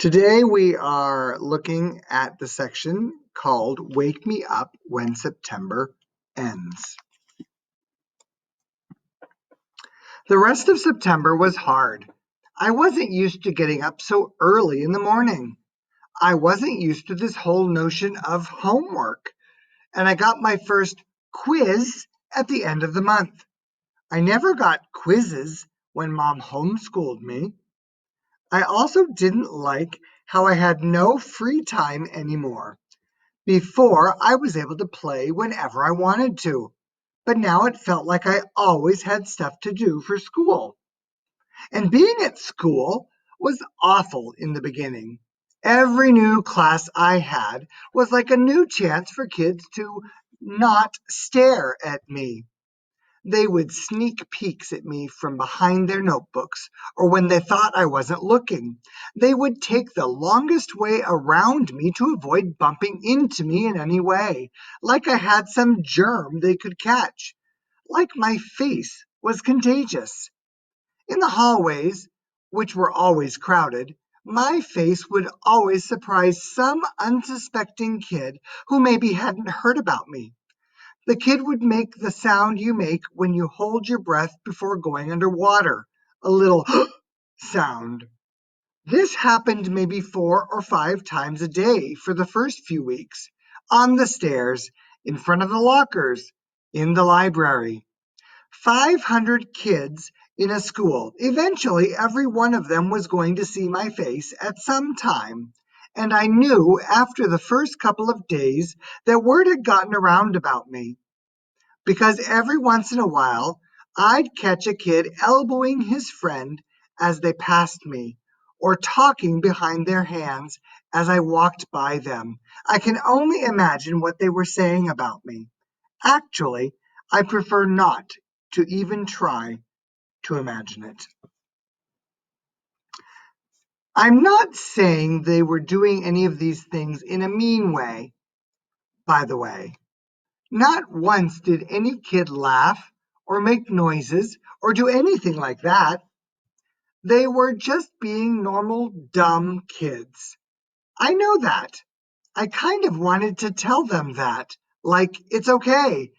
Today we are looking at the section called Wake Me Up When September Ends. The rest of September was hard. I wasn't used to getting up so early in the morning. I wasn't used to this whole notion of homework. And I got my first quiz at the end of the month. I never got quizzes when Mom homeschooled me. I also didn't like how I had no free time anymore. Before, I was able to play whenever I wanted to, but now it felt like I always had stuff to do for school. And being at school was awful in the beginning. Every new class I had was like a new chance for kids to not stare at me. They would sneak peeks at me from behind their notebooks, or when they thought I wasn't looking. They would take the longest way around me to avoid bumping into me in any way, like I had some germ they could catch, like my face was contagious. In the hallways, which were always crowded, my face would always surprise some unsuspecting kid who maybe hadn't heard about me. The kid would make the sound you make when you hold your breath before going underwater, a little sound. This happened maybe 4 or 5 times a day for the first few weeks, on the stairs, in front of the lockers, in the library. 500 kids in a school. Eventually, every one of them was going to see my face at some time. And I knew after the first couple of days that word had gotten around about me. Because every once in a while, I'd catch a kid elbowing his friend as they passed me, or talking behind their hands as I walked by them. I can only imagine what they were saying about me. Actually, I prefer not to even try to imagine it. I'm not saying they were doing any of these things in a mean way, by the way. Not once did any kid laugh or make noises or do anything like that. They were just being normal, dumb kids. I know that. I kind of wanted to tell them that. Like, it's okay.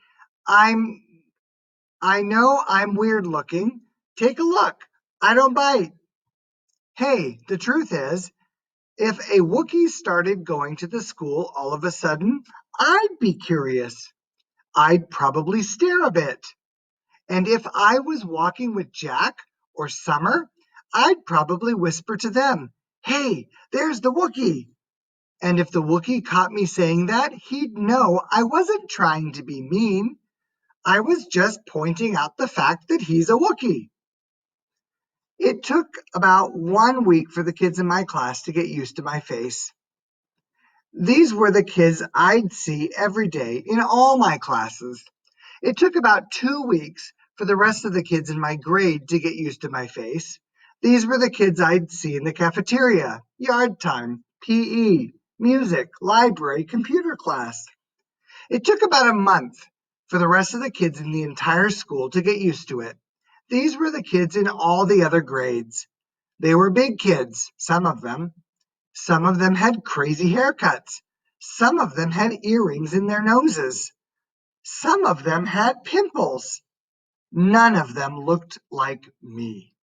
I'm, I know I'm weird looking. Take a look. I don't bite. Hey, the truth is, if a Wookiee started going to the school all of a sudden, I'd be curious. I'd probably stare a bit. And if I was walking with Jack or Summer, I'd probably whisper to them, "Hey, there's the Wookiee." And if the Wookiee caught me saying that, he'd know I wasn't trying to be mean. I was just pointing out the fact that he's a Wookiee. It took about 1 week for the kids in my class to get used to my face. These were the kids I'd see every day in all my classes. It took about 2 weeks for the rest of the kids in my grade to get used to my face. These were the kids I'd see in the cafeteria, yard time, PE, music, library, computer class. It took about a month for the rest of the kids in the entire school to get used to it. These were the kids in all the other grades. They were big kids, some of them. Some of them had crazy haircuts. Some of them had earrings in their noses. Some of them had pimples. None of them looked like me.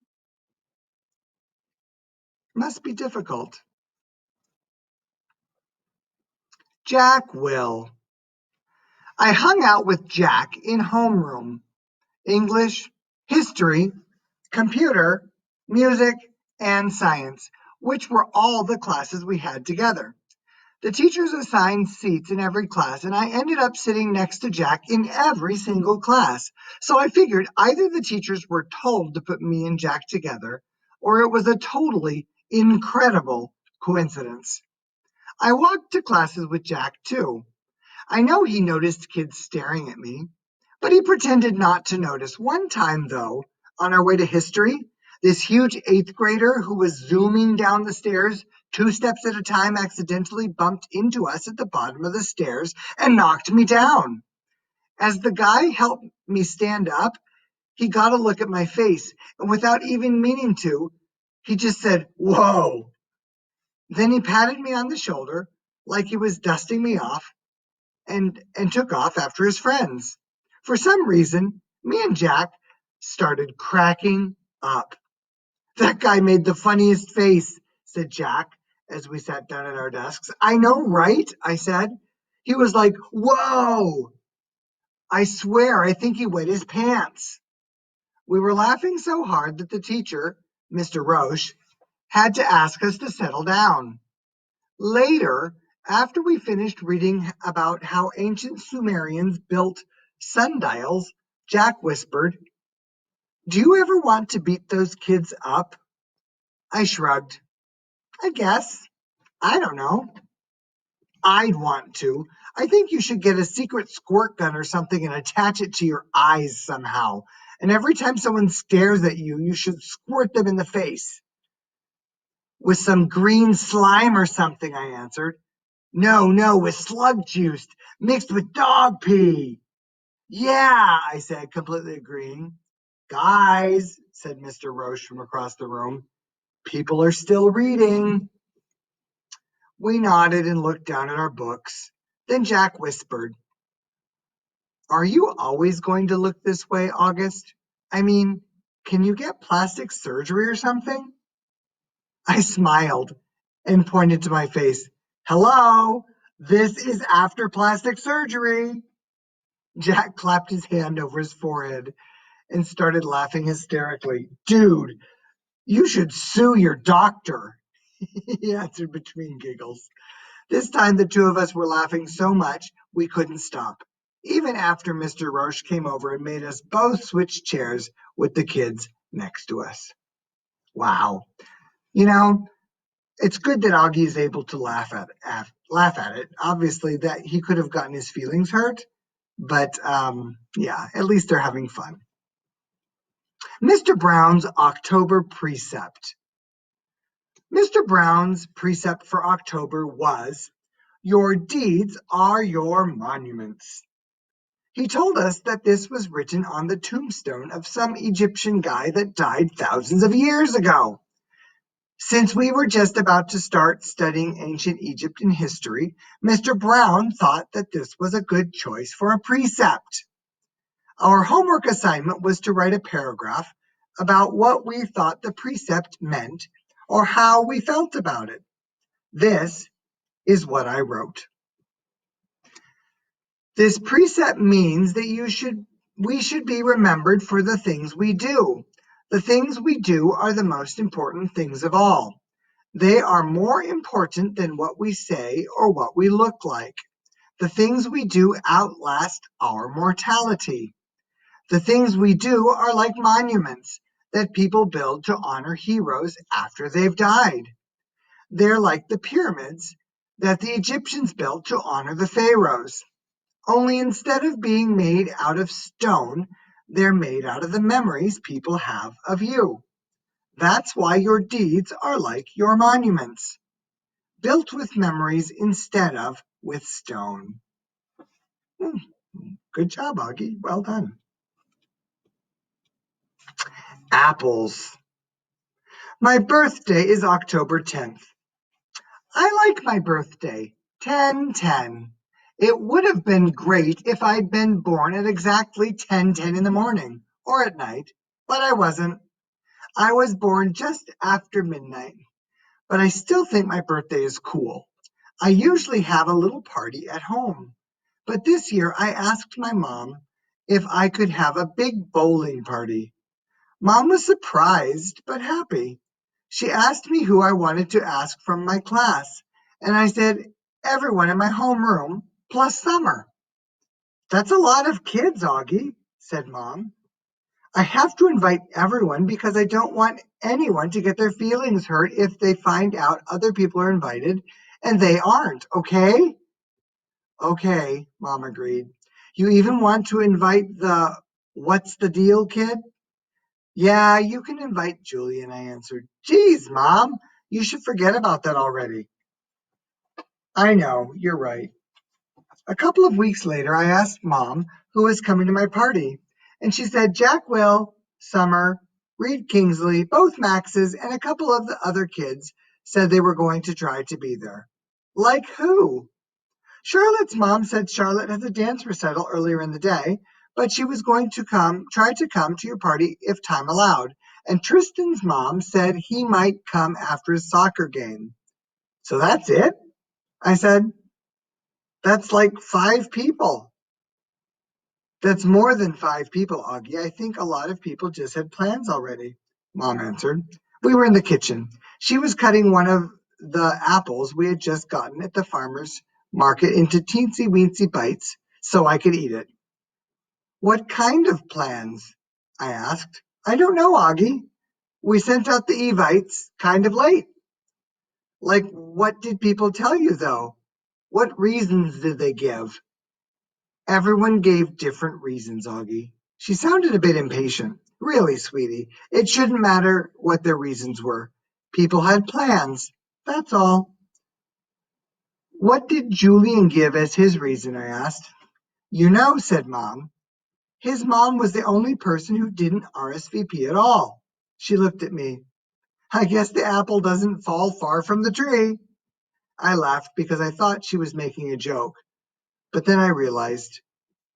Must be difficult. Jack Will. I hung out with Jack in homeroom, English, history, computer, music, and science, which were all the classes we had together. The teachers assigned seats in every class, and I ended up sitting next to Jack in every single class. So I figured either the teachers were told to put me and Jack together, or it was a totally incredible coincidence. I walked to classes with Jack too. I know he noticed kids staring at me, but he pretended not to notice. One time, though, on our way to history, this huge eighth grader who was zooming down the stairs 2 steps at a time accidentally bumped into us at the bottom of the stairs and knocked me down. As the guy helped me stand up, he got a look at my face, and without even meaning to, he just said, "Whoa." Then he patted me on the shoulder like he was dusting me off and took off after his friends. For some reason, me and Jack started cracking up. That guy made the funniest face, said Jack as we sat down at our desks. I know, right? I said. He was like, whoa! I swear, I think he wet his pants. We were laughing so hard that the teacher, Mr. Roche, had to ask us to settle down. Later, after we finished reading about how ancient Sumerians built sundials, Jack whispered, do you ever want to beat those kids up? I shrugged. I guess. I don't know. I'd want to. I think you should get a secret squirt gun or something and attach it to your eyes somehow. And every time someone stares at you, you should squirt them in the face. With some green slime or something, I answered. No, with slug juice mixed with dog pee. Yeah, I said, completely agreeing. Guys, said Mr. Roche from across the room, people are still reading. We nodded and looked down at our books. Then Jack whispered, are you always going to look this way, August? I mean, can you get plastic surgery or something? I smiled and pointed to my face. Hello, this is after plastic surgery. Jack clapped his hand over his forehead and started laughing hysterically. Dude, you should sue your doctor, he answered between giggles. This time the two of us were laughing so much we couldn't stop, even after Mr. Roche came over and made us both switch chairs with the kids next to us. Wow. You know, it's good that Augie is able to laugh at it. Obviously, that he could have gotten his feelings hurt, but yeah, at least they're having fun. Mr. Brown's October Precept. Mr. Brown's precept for October was, your deeds are your monuments. He told us that this was written on the tombstone of some Egyptian guy that died thousands of years ago. Since we were just about to start studying ancient Egypt in history, Mr. Brown thought that this was a good choice for a precept. Our homework assignment was to write a paragraph about what we thought the precept meant or how we felt about it. This is what I wrote. This precept means that we should be remembered for the things we do. The things we do are the most important things of all. They are more important than what we say or what we look like. The things we do outlast our mortality. The things we do are like monuments that people build to honor heroes after they've died. They're like the pyramids that the Egyptians built to honor the pharaohs. Only instead of being made out of stone, they're made out of the memories people have of you. That's why your deeds are like your monuments, built with memories instead of with stone. Good job, Augie. Well done. Apples. My birthday is October 10th. I like my birthday. 10:10. It would have been great if I'd been born at exactly 10:10 in the morning or at night, but I wasn't. I was born just after midnight, but I still think my birthday is cool. I usually have a little party at home, but this year I asked my mom if I could have a big bowling party. Mom was surprised but happy. She asked me who I wanted to ask from my class, and I said, everyone in my homeroom, plus Summer. That's a lot of kids, Augie, said Mom. I have to invite everyone because I don't want anyone to get their feelings hurt if they find out other people are invited and they aren't, okay? Okay, Mom agreed. You even want to invite the what's the deal kid? Yeah, you can invite Julian, I answered. Geez, Mom, you should forget about that already. I know, you're right. A couple of weeks later, I asked Mom who was coming to my party, and she said Jack Will, Summer, Reed Kingsley, both Maxes, and a couple of the other kids said they were going to try to be there. Like who? Charlotte's mom said Charlotte has a dance recital earlier in the day, but she was going to try to come to your party if time allowed. And Tristan's mom said he might come after his soccer game. So that's it? I said. That's like 5 people. That's more than 5 people, Augie. I think a lot of people just had plans already, Mom answered. We were in the kitchen. She was cutting one of the apples we had just gotten at the farmer's market into teensy weensy bites so I could eat it. What kind of plans? I asked. I don't know, Augie. We sent out the Evites kind of late. Like, what did people tell you, though? What reasons did they give? Everyone gave different reasons, Augie. She sounded a bit impatient. Really, sweetie, it shouldn't matter what their reasons were. People had plans. That's all. What did Julian give as his reason? I asked. You know, said Mom. His mom was the only person who didn't RSVP at all. She looked at me. I guess the apple doesn't fall far from the tree. I laughed because I thought she was making a joke, but then I realized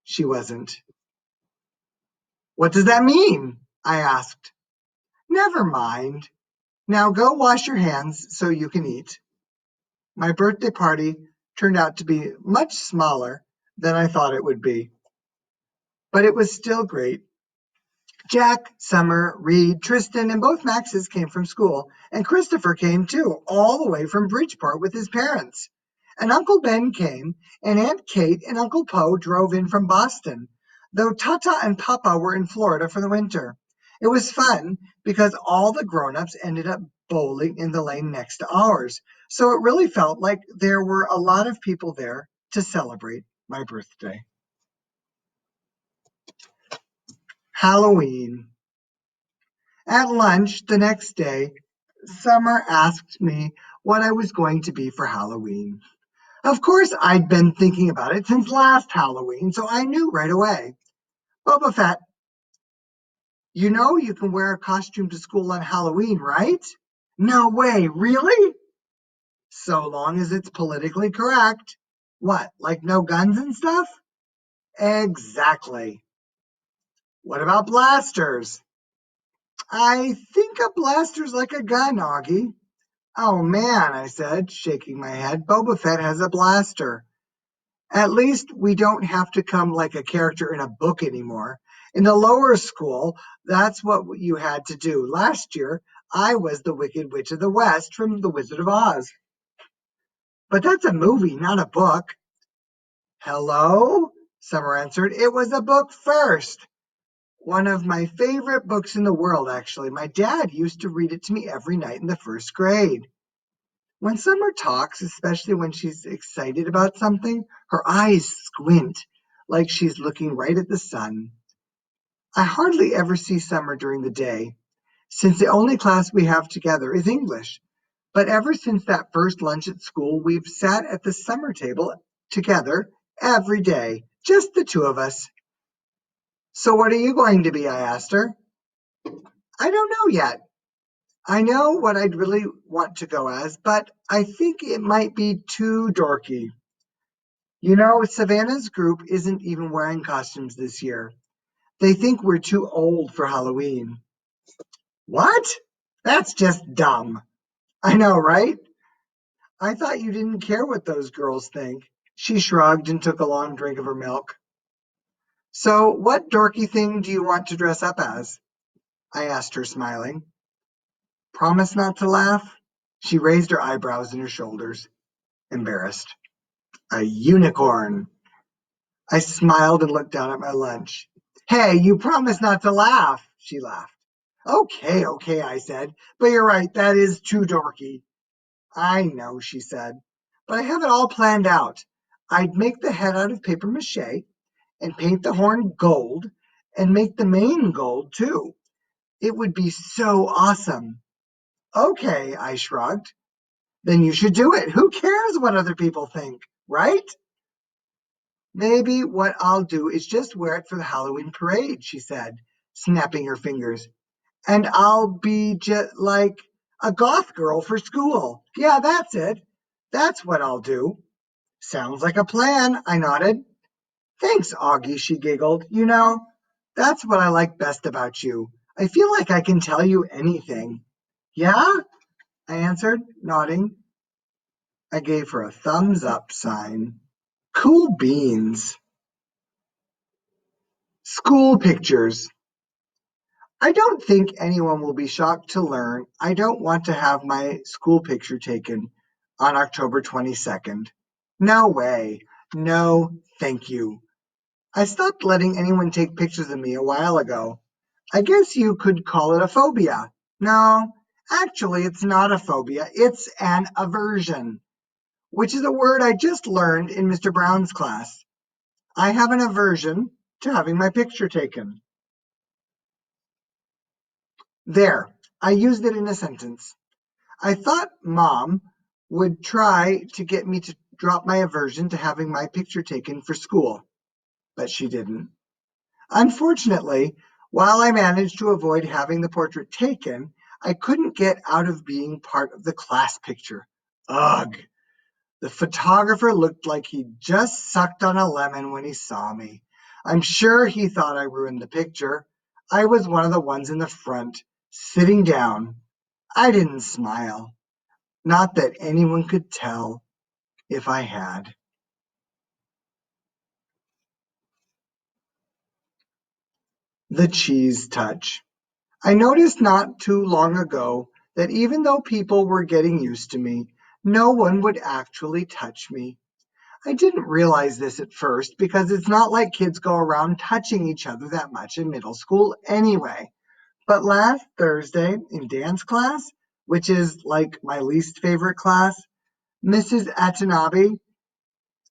she wasn't. What does that mean? I asked. Never mind. Now go wash your hands so you can eat. My birthday party turned out to be much smaller than I thought it would be, but it was still great. Jack, Summer, Reed, Tristan, and both Maxes came from school, and Christopher came too, all the way from Bridgeport with his parents. And Uncle Ben came, and Aunt Kate and Uncle Poe drove in from Boston, though Tata and Papa were in Florida for the winter. It was fun because all the grown-ups ended up bowling in the lane next to ours, so it really felt like there were a lot of people there to celebrate my birthday. Halloween. At lunch the next day, Summer asked me what I was going to be for Halloween. Of course, I'd been thinking about it since last Halloween, so I knew right away. Boba Fett, you know you can wear a costume to school on Halloween, right? No way, really? So long as it's politically correct. What, like no guns and stuff? Exactly. What about blasters? I think a blaster's like a gun, Augie. Oh man, I said, shaking my head, Boba Fett has a blaster. At least we don't have to come like a character in a book anymore. In the lower school, that's what you had to do. Last year, I was the Wicked Witch of the West from The Wizard of Oz. But that's a movie, not a book. Hello? Summer answered. It was a book first. One of my favorite books in the world, actually. My dad used to read it to me every night in the first grade. When Summer talks, especially when she's excited about something, her eyes squint like she's looking right at the sun. I hardly ever see Summer during the day, since the only class we have together is English. But ever since that first lunch at school, we've sat at the summer table together every day, just the two of us. So what are you going to be? I asked her. I don't know yet. I know what I'd really want to go as, but I think it might be too dorky. You know, Savannah's group isn't even wearing costumes this year. They think we're too old for Halloween. What? That's just dumb. I know, right? I thought you didn't care what those girls think. She shrugged and took a long drink of her milk. So, what dorky thing do you want to dress up as? I asked her, smiling. Promise not to laugh? She raised her eyebrows and her shoulders, embarrassed. A unicorn. I smiled and looked down at my lunch. Hey, you promised not to laugh, she laughed. Okay, I said, but you're right, that is too dorky. I know, she said, but I have it all planned out. I'd make the head out of paper mache and paint the horn gold and make the mane gold too. It would be so awesome. Okay, I shrugged. Then you should do it. Who cares what other people think, right? Maybe what I'll do is just wear it for the Halloween parade, she said, snapping her fingers. And I'll be just like, A goth girl for school. Yeah, that's it. That's what I'll do. Sounds like a plan, I nodded. Thanks, Augie, she giggled. You know, that's what I like best about you. I feel like I can tell you anything. Yeah? I answered, nodding. I gave her a thumbs up sign. Cool beans. School pictures. I don't think anyone will be shocked to learn I don't want to have my school picture taken on October 22nd. No way. No, thank you. I stopped letting anyone take pictures of me a while ago. I guess you could call it a phobia. No, actually, it's not a phobia, it's an aversion, which is a word I just learned in Mr. Brown's class. I have an aversion to having my picture taken. There, I used it in a sentence. I thought Mom would try to get me to drop my aversion to having my picture taken for school, but she didn't. Unfortunately, while I managed to avoid having the portrait taken, I couldn't get out of being part of the class picture. Ugh! The photographer looked like he'd just sucked on a lemon when he saw me. I'm sure he thought I ruined the picture. I was one of the ones in the front, sitting down. I didn't smile. Not that anyone could tell if I had. The cheese touch. I noticed not too long ago that even though people were getting used to me, no one would actually touch me. I didn't realize this at first because it's not like kids go around touching each other that much in middle school anyway. But last Thursday in dance class, which is like my least favorite class, Mrs. Atanabe,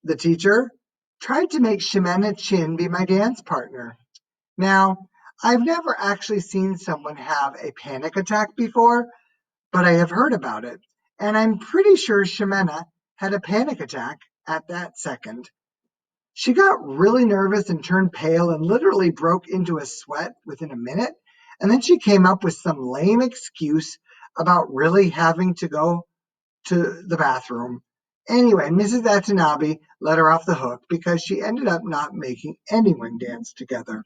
the teacher, tried to make Ximena Chin be my dance partner. Now, I've never actually seen someone have a panic attack before, but I have heard about it, and I'm pretty sure Ximena had a panic attack at that second. She got really nervous and turned pale and literally broke into a sweat within a minute, and then she came up with some lame excuse about really having to go to the bathroom. Anyway, Mrs. Atanabe let her off the hook because she ended up not making anyone dance together.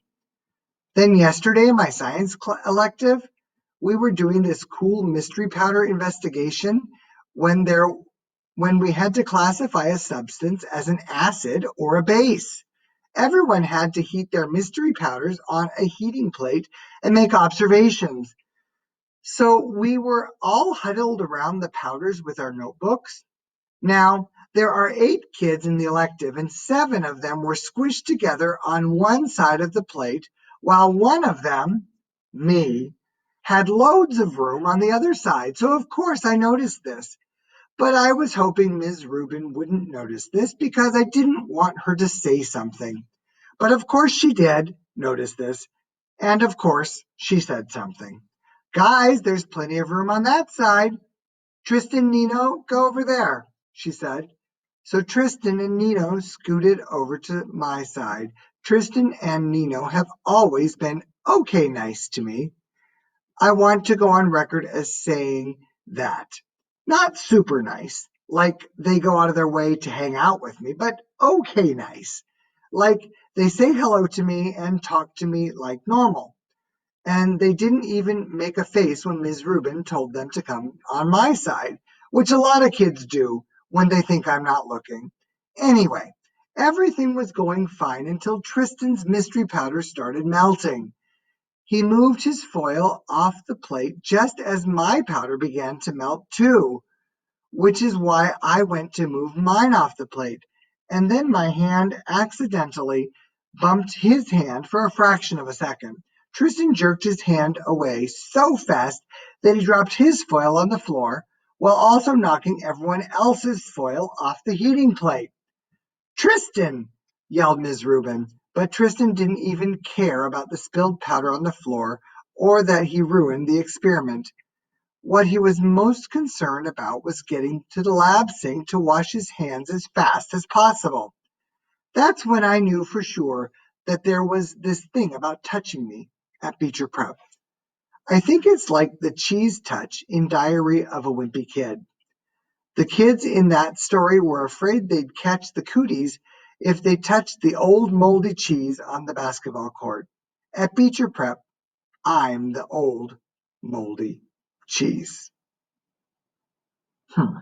Then yesterday, in my science elective, we were doing this cool mystery powder investigation when there when we had to classify a substance as an acid or a base. Everyone had to heat their mystery powders on a heating plate and make observations. So we were all huddled around the powders with our notebooks. Now, there are 8 kids in the elective, and 7 of them were squished together on one side of the plate, while one of them, me, had loads of room on the other side. So, of course, I noticed this. But I was hoping Ms. Rubin wouldn't notice this because I didn't want her to say something. But of course she did notice this, and of course she said something. Guys, there's plenty of room on that side. Tristan, Nino, go over there, she said. So Tristan and Nino scooted over to my side. Tristan and Nino have always been okay nice to me. I want to go on record as saying that. Not super nice, like they go out of their way to hang out with me, but okay nice. Like they say hello to me and talk to me like normal. And they didn't even make a face when Ms. Rubin told them to come on my side, which a lot of kids do when they think I'm not looking. Anyway, everything was going fine until Tristan's mystery powder started melting. He moved his foil off the plate just as my powder began to melt too, which is why I went to move mine off the plate. And then my hand accidentally bumped his hand for a fraction of a second. Tristan jerked his hand away so fast that he dropped his foil on the floor while also knocking everyone else's foil off the heating plate. Tristan! Yelled Ms. Rubin, but Tristan didn't even care about the spilled powder on the floor or that he ruined the experiment. What he was most concerned about was getting to the lab sink to wash his hands as fast as possible. That's when I knew for sure that there was this thing about touching me at Beecher Prep. I think it's like the cheese touch in Diary of a Wimpy Kid. The kids in that story were afraid they'd catch the cooties if they touched the old moldy cheese on the basketball court. At Beecher Prep, I'm the old moldy cheese. Hmm.